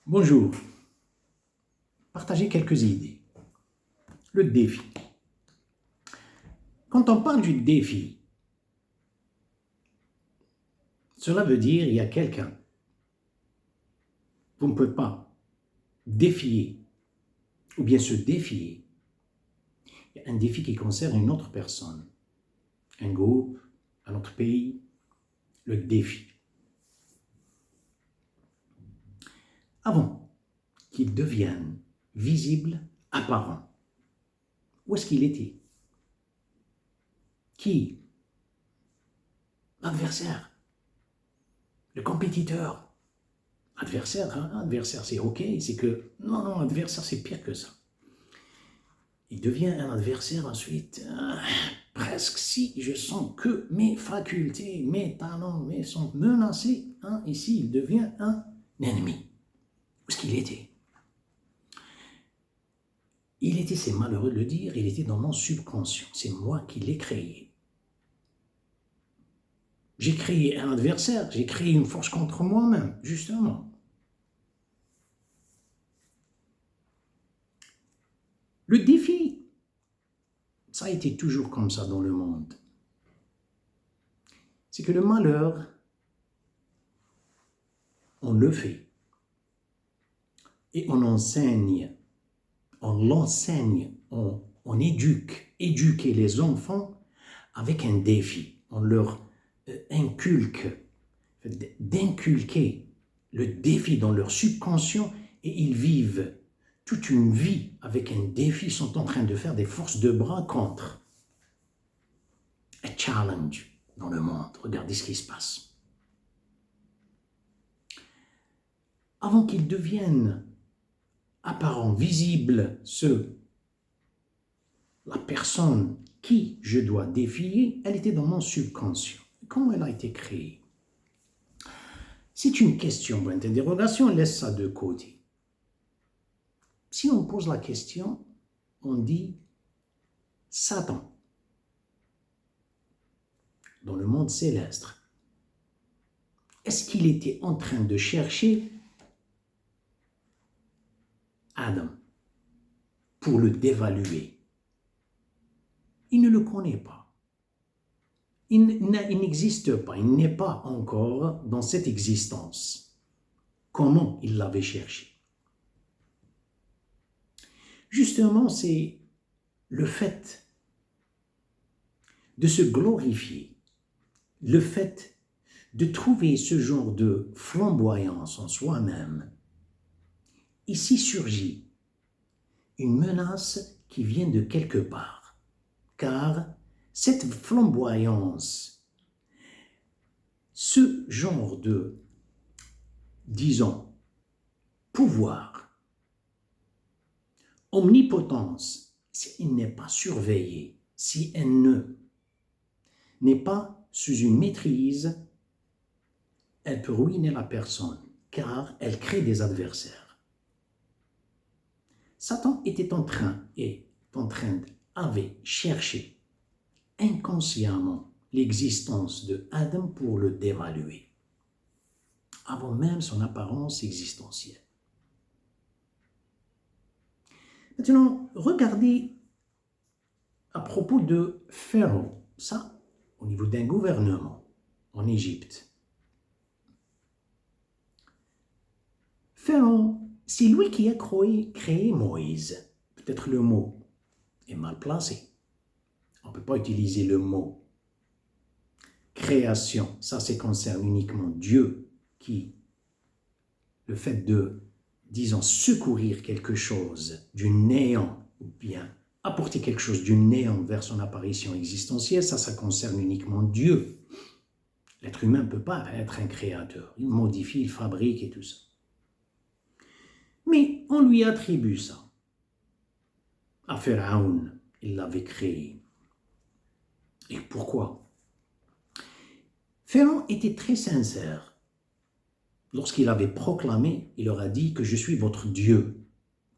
Bonjour. Partagez quelques idées. Le défi. Quand on parle du défi, cela veut dire il y a quelqu'un. Vous ne pouvez pas défier ou bien se défier. Il y a un défi qui concerne une autre personne, un groupe, un autre pays. Le défi. Avant qu'il devienne visible, apparent, où est-ce qu'il était? Qui? L'adversaire, le compétiteur. Adversaire, hein? Adversaire, c'est ok, c'est que... Non, adversaire, c'est pire que ça. Il devient un adversaire ensuite, presque si je sens que mes facultés, mes talents sont menacés, ici, il devient un ennemi. Où est-ce qu'il était? Il était, c'est malheureux de le dire, il était dans mon subconscient. C'est moi qui l'ai créé. J'ai créé un adversaire, j'ai créé une force contre moi-même, justement. Le défi, ça a été toujours comme ça dans le monde. C'est que le malheur, on le fait. Et on enseigne, on l'enseigne, on éduquer les enfants avec un défi. On leur d'inculquer le défi dans leur subconscient et ils vivent toute une vie avec un défi, sont en train de faire des forces de bras contre. Un challenge dans le monde. Regardez ce qui se passe. Avant qu'ils deviennent apparents, visibles, la personne qui je dois défier, elle était dans mon subconscient. Comment elle a été créée? C'est une question, point d'interrogation, laisse ça de côté. Si on pose la question, on dit Satan. Dans le monde céleste, est-ce qu'il était en train de chercher Adam pour le dévaluer? Il ne le connaît pas. Il n'existe pas, il n'est pas encore dans cette existence. Comment il l'avait cherché? Justement, c'est le fait de se glorifier, le fait de trouver ce genre de flamboyance en soi-même. Ici surgit une menace qui vient de quelque part, car cette flamboyance, ce genre de, disons, pouvoir, omnipotence, si elle n'est pas surveillée, si elle n'est pas sous une maîtrise, elle peut ruiner la personne, car elle crée des adversaires. Satan avait cherché inconsciemment l'existence de Adam pour le dévaluer, avant même son apparence existentielle. Maintenant, regardez à propos de Pharaon, ça, au niveau d'un gouvernement en Égypte. Pharaon, c'est lui qui a créé Moïse. Peut-être le mot est mal placé. On ne peut pas utiliser le mot création. Ça concerne uniquement Dieu qui, le fait de, disons, secourir quelque chose du néant ou bien apporter quelque chose du néant vers son apparition existentielle, ça concerne uniquement Dieu. L'être humain ne peut pas être un créateur. Il modifie, il fabrique et tout ça. Mais on lui attribue ça. À Pharaon, il l'avait créé. Et pourquoi? Pharaon était très sincère. Lorsqu'il avait proclamé, il leur a dit que je suis votre Dieu.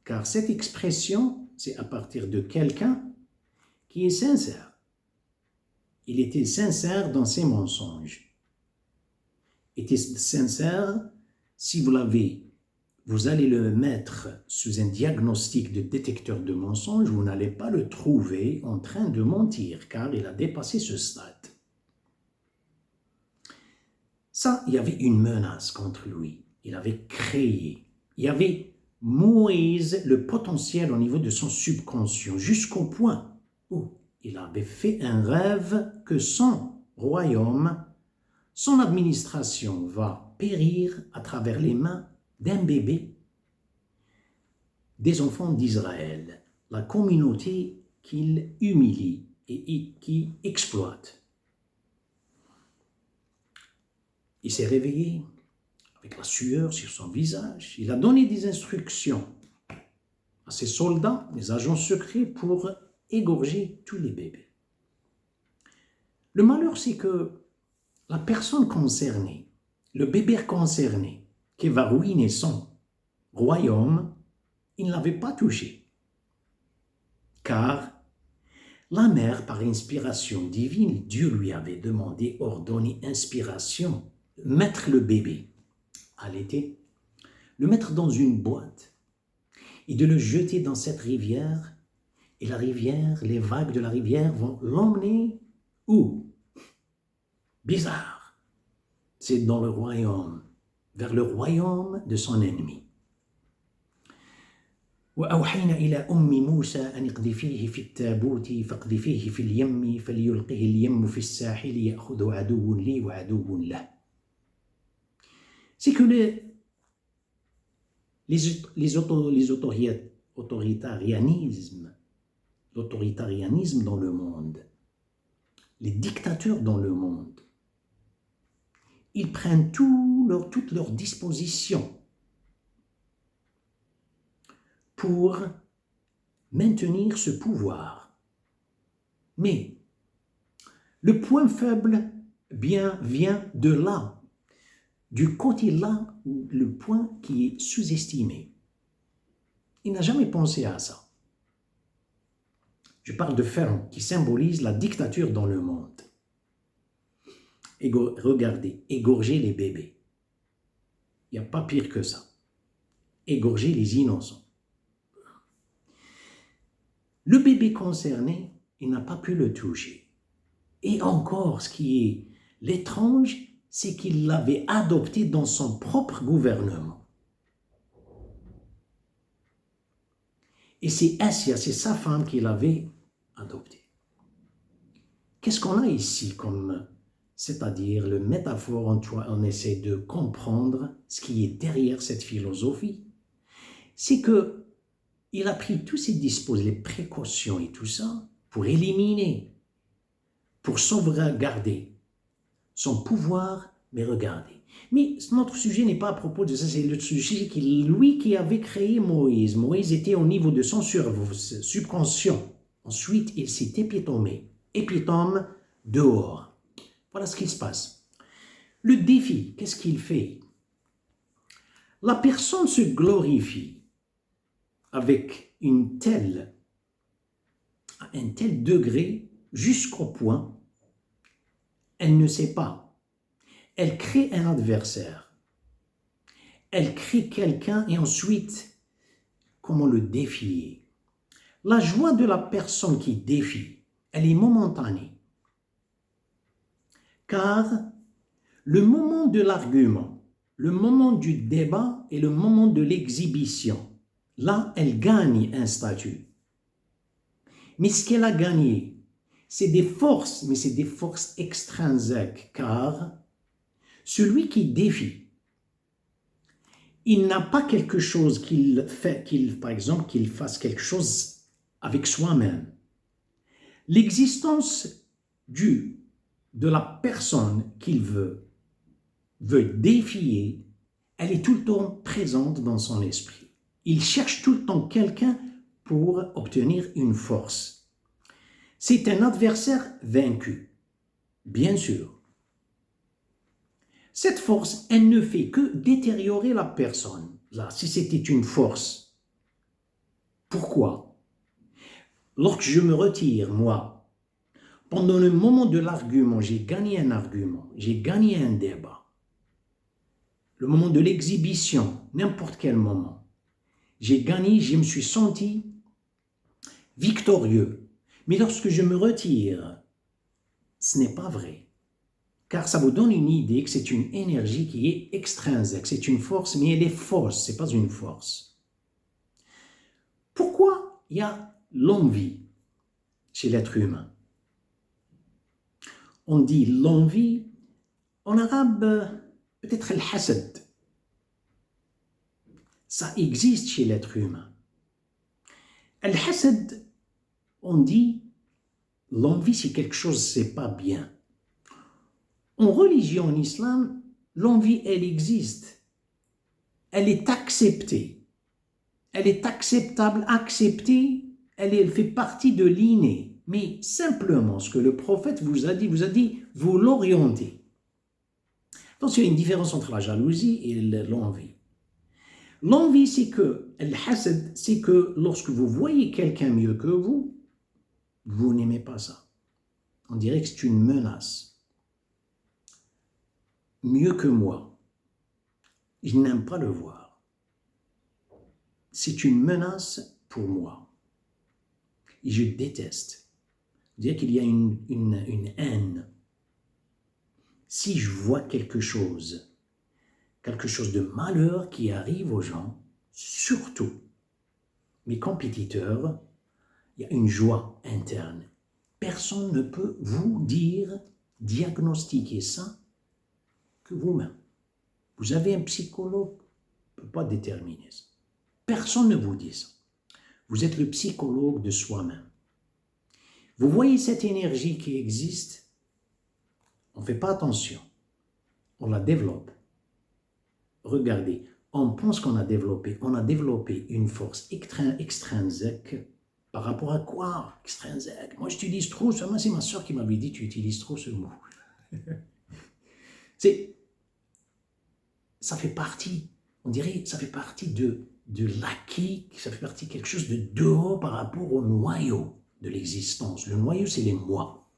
Car cette expression, c'est à partir de quelqu'un qui est sincère. Il était sincère dans ses mensonges. Il était sincère si vous l'avez vous allez le mettre sous un diagnostic de détecteur de mensonges, vous n'allez pas le trouver en train de mentir, car il a dépassé ce stade. Ça, il y avait une menace contre lui. Il avait créé. Il y avait Moïse, le potentiel au niveau de son subconscient, jusqu'au point où il avait fait un rêve que son royaume, son administration va périr à travers les mains d'un bébé, des enfants d'Israël, la communauté qu'il humilie et qui exploite. Il s'est réveillé avec la sueur sur son visage. Il a donné des instructions à ses soldats, les agents secrets, pour égorger tous les bébés. Le malheur, c'est que la personne concernée, le bébé concerné, qui va ruiner son royaume, il ne l'avait pas touché. Car la mère, par inspiration divine, Dieu lui avait demandé, ordonné, inspiration, mettre le bébé à l'été, le mettre dans une boîte et de le jeter dans cette rivière. Et la rivière, les vagues de la rivière vont l'emmener où? Bizarre. C'est dans le royaume, vers le royaume de son ennemi. وأوحينا إلى أم موسى أن اقذفيه في التابوت فاقذفيه في اليم فليلقه اليم في الساحل يأخذه عدو لي وعدو له. C'est que l'autoritarisme dans le monde, les dictateurs dans le monde, ils prennent toutes leurs dispositions pour maintenir ce pouvoir. Mais le point faible vient de là, du côté là, le point qui est sous-estimé. Il n'a jamais pensé à ça. Je parle de Pharaon, qui symbolise la dictature dans le monde. Regardez, égorger les bébés. Il n'y a pas pire que ça. Égorger les innocents. Le bébé concerné, il n'a pas pu le toucher. Et encore, ce qui est l'étrange, c'est qu'il l'avait adopté dans son propre gouvernement. Et c'est Assia, c'est sa femme qui l'avait adopté. Qu'est-ce qu'on a ici comme, c'est-à-dire le métaphore, on essaie de comprendre ce qui est derrière cette philosophie. C'est que il a pris tous ces dispositions, les précautions et tout ça, pour éliminer, pour sauvegarder son pouvoir, mais regardez. Mais notre sujet n'est pas à propos de ça, c'est le sujet lui qui avait créé Moïse. Moïse était au niveau de son subconscient. Ensuite, il s'est épitomé. Épitome dehors. Voilà ce qui se passe. Le défi, qu'est-ce qu'il fait? La personne se glorifie avec un tel degré jusqu'au point, elle ne sait pas. Elle crée un adversaire. Elle crée quelqu'un et ensuite, comment le défier? La joie de la personne qui défie, elle est momentanée. Car le moment de l'argument, le moment du débat et le moment de l'exhibition, là, elle gagne un statut. Mais ce qu'elle a gagné, c'est des forces, mais c'est des forces extrinsèques, car celui qui défie, il n'a pas quelque chose par exemple, qu'il fasse quelque chose avec soi-même. L'existence de la personne qu'il veut défier, elle est tout le temps présente dans son esprit. Il cherche tout le temps quelqu'un pour obtenir une force. C'est un adversaire vaincu, bien sûr. Cette force, elle ne fait que détériorer la personne. Là, si c'était une force, pourquoi? Lorsque je me retire, moi, pendant le moment de l'argument, j'ai gagné un argument, j'ai gagné un débat. le moment de l'exhibition, n'importe quel moment. J'ai gagné, je me suis senti victorieux. Mais lorsque je me retire, ce n'est pas vrai. Car ça vous donne une idée que c'est une énergie qui est extrinsèque. C'est une force, mais elle est fausse, ce n'est pas une force. Pourquoi il y a l'envie chez l'être humain? On dit l'envie, en arabe, peut-être al-hasad. Ça existe chez l'être humain. Al-hasad, on dit, l'envie c'est quelque chose, c'est pas bien. En religion, en islam, l'envie, elle existe. Elle est acceptée. Elle est acceptable, acceptée, elle fait partie de l'inné. Mais simplement, ce que le prophète vous a dit, vous l'orientez. Donc, il y a une différence entre la jalousie et l'envie. L'envie, c'est que, al-hasad, c'est que lorsque vous voyez quelqu'un mieux que vous, vous n'aimez pas ça. On dirait que c'est une menace. Mieux que moi. Je n'aime pas le voir. C'est une menace pour moi. Et je déteste. Dire qu'il y a une haine. Si je vois quelque chose de malheur qui arrive aux gens, surtout mes compétiteurs, il y a une joie interne. Personne ne peut vous dire, diagnostiquer ça que vous-même. Vous avez un psychologue, ne peut pas déterminer ça. Personne ne vous dit ça. Vous êtes le psychologue de soi-même. Vous voyez cette énergie qui existe, on ne fait pas attention, on la développe. Regardez, on pense qu'on a développé une force extrinsèque. Par rapport à quoi? Extrinsèque. Moi, j'utilise trop, c'est ma soeur qui m'avait dit, tu utilises trop ce mot. Ça fait partie, on dirait, ça fait partie de l'acquis, ça fait partie de quelque chose de dehors par rapport au noyau de l'existence. Le noyau, c'est les moi.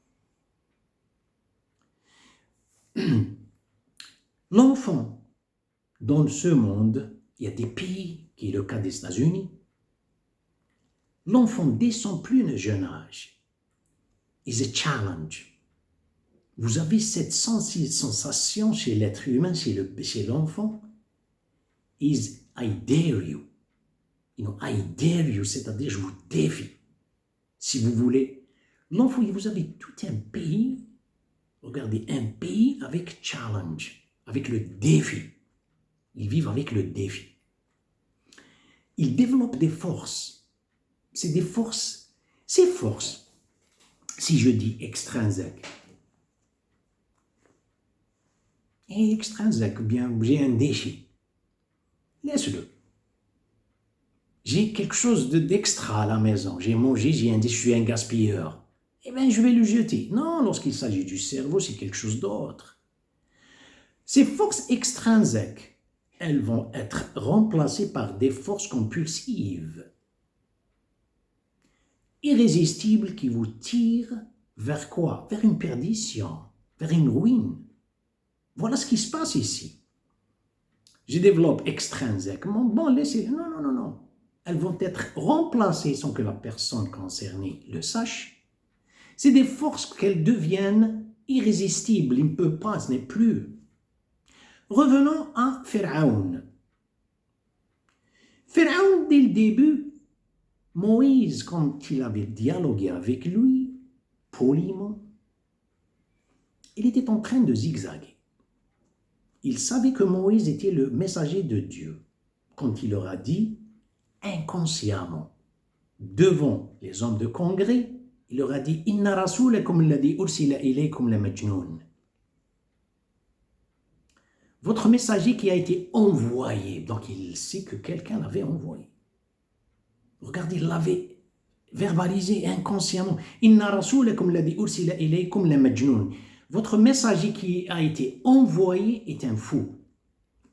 L'enfant, dans ce monde, il y a des pays, qui est le cas des États-Unis, l'enfant, dès son plus jeune âge, is a challenge. Vous avez cette sensation chez l'être humain, chez l'enfant, is I dare you. I dare you, c'est-à-dire je vous défie. Si vous voulez, l'enfant, vous avez tout un pays, regardez, un pays avec challenge, avec le défi. Ils vivent avec le défi. Ils développent des forces. C'est des forces. Ces forces, si je dis extrinsèques, et extrinsèque, bien, j'ai un défi. Laisse-le. J'ai quelque chose d'extra à la maison. J'ai mangé, je suis un gaspilleur. Eh bien, je vais le jeter. Non, lorsqu'il s'agit du cerveau, c'est quelque chose d'autre. Ces forces extrinsèques, elles vont être remplacées par des forces compulsives, irrésistibles, qui vous tirent vers quoi? Vers une perdition, vers une ruine. Voilà ce qui se passe ici. Je développe extrinsèquement. Bon, laissez. Non. Elles vont être remplacées sans que la personne concernée le sache. C'est des forces qu'elles deviennent irrésistibles. Il ne peut pas, ce n'est plus. Revenons à Pharaon. Pharaon, dès le début, Moïse, quand il avait dialogué avec lui, poliment, il était en train de zigzaguer. Il savait que Moïse était le messager de Dieu. Quand il leur a dit, inconsciemment, devant les hommes de congrès, il leur a dit « Inna rasulakum alladhi ursila ilaykum la majnoun » votre messager qui a été envoyé. Donc il sait que quelqu'un l'avait envoyé. Regardez, il l'avait verbalisé inconsciemment. Inna rasulakum alladhi ursila ilaykum la majnoun. Votre messager qui a été envoyé est un fou.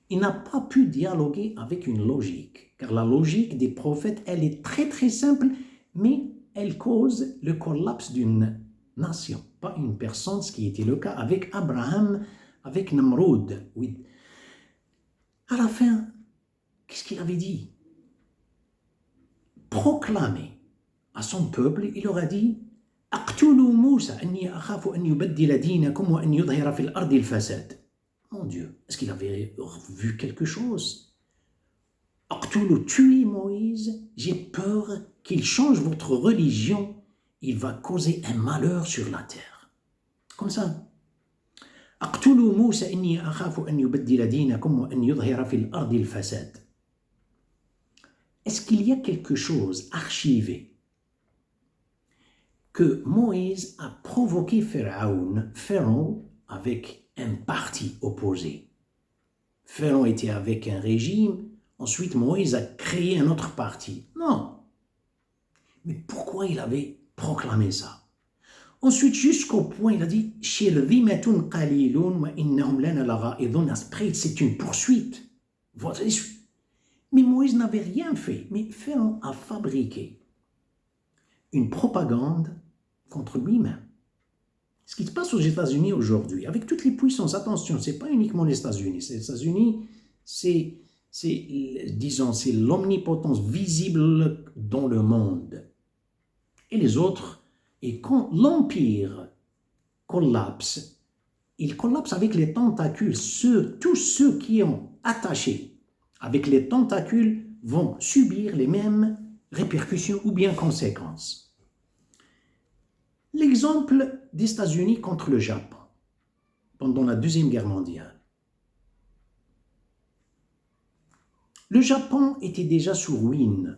Il n'a pas pu dialoguer avec une logique, car la logique des prophètes, elle est très très simple, mais elle cause le collapse d'une nation, pas une personne, ce qui était le cas avec Abraham, avec Namrud. Oui. À la fin, qu'est-ce qu'il avait dit? Proclamé à son peuple, il leur a dit اقتلوا موسى إني أخاف أن يبدل دينكم وأن يظهر في الأرض الفساد. Mon Dieu, est-ce qu'il avait vu quelque chose? اقتلوا, tuez Moïse, j'ai peur qu'il change votre religion, il va causer un malheur sur la terre. Comme ça. اقتلوا موسى إني أخاف أن يبدل دينكم وأن يظهر في الأرض الفساد. Est-ce qu'il y a quelque chose archivé que Moïse a provoqué Pharaon avec un parti opposé? Pharaon était avec un régime, ensuite Moïse a créé un autre parti. Non. Mais pourquoi il avait proclamé ça? Ensuite, jusqu'au point, il a dit après, c'est une poursuite. Mais Moïse n'avait rien fait. Mais Pharaon a fabriqué une propagande contre lui-même. Ce qui se passe aux États-Unis aujourd'hui, avec toutes les puissances, attention, ce n'est pas uniquement les États-Unis. Les États-Unis, c'est l'omnipotence visible dans le monde. Et les autres, et quand l'Empire collapse, il collapse avec les tentacules. Tous ceux qui ont attaché avec les tentacules vont subir les mêmes répercussions ou bien conséquences. L'exemple des États-Unis contre le Japon pendant la Deuxième Guerre mondiale. Le Japon était déjà sous ruine.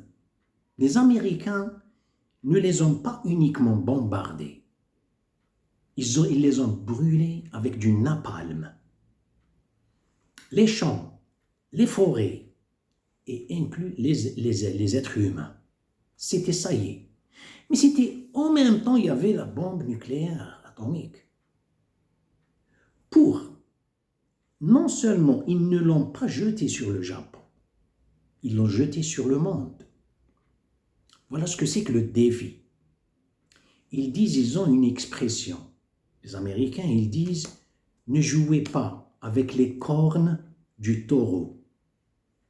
Les Américains ne les ont pas uniquement bombardés. Ils les ont brûlés avec du napalm. Les champs, les forêts, et inclus les êtres humains. C'était ça y est. Mais c'était en même temps, il y avait la bombe nucléaire atomique. Non seulement ils ne l'ont pas jeté sur le Japon, ils l'ont jeté sur le monde. Voilà ce que c'est que le défi. Ils ont une expression. Les Américains, ils disent, ne jouez pas avec les cornes du taureau.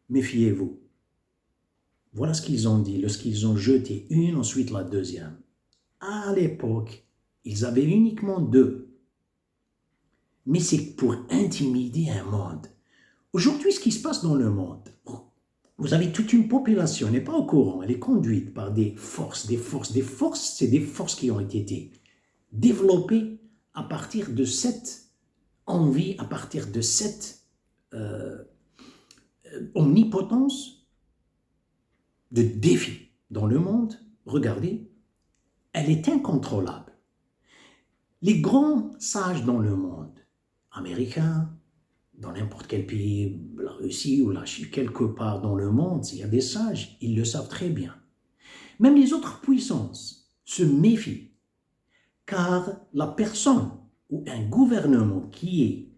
Méfiez-vous. Voilà ce qu'ils ont dit lorsqu'ils ont jeté une, ensuite la deuxième. À l'époque, ils avaient uniquement 2. Mais c'est pour intimider un monde. Aujourd'hui, ce qui se passe dans le monde, vous avez toute une population, elle n'est pas au courant, elle est conduite par des forces, c'est des forces qui ont été développées à partir de cette envie, à partir de cette omnipotence de défi dans le monde. Regardez, elle est incontrôlable. Les grands sages dans le monde, américains, dans n'importe quel pays, la Russie ou la Chine, quelque part dans le monde, s'il y a des sages, ils le savent très bien. Même les autres puissances se méfient, car la personne ou un gouvernement qui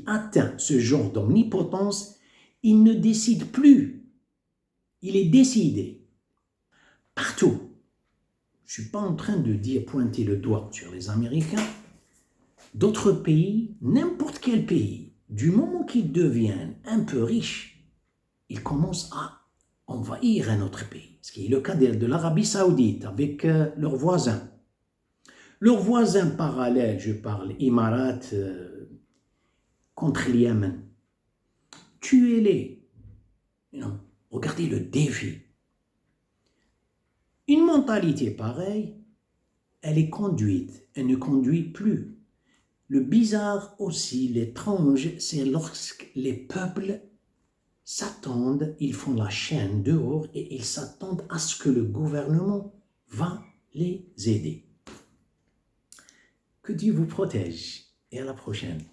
atteint ce genre d'omnipotence, il ne décide plus, il est décidé partout. Je ne suis pas en train de pointer le doigt sur les Américains. D'autres pays, n'importe quel pays, du moment qu'ils deviennent un peu riches, ils commencent à envahir un autre pays. Ce qui est le cas de l'Arabie Saoudite avec leurs voisins. Leurs voisins parallèles, je parle Émirats contre le Yémen. Tuez-les. Regardez le défi. Une mentalité pareille, elle est conduite, elle ne conduit plus. Le bizarre aussi, l'étrange, c'est lorsque les peuples s'attendent, ils font la chaîne dehors et ils s'attendent à ce que le gouvernement va les aider. Que Dieu vous protège et à la prochaine.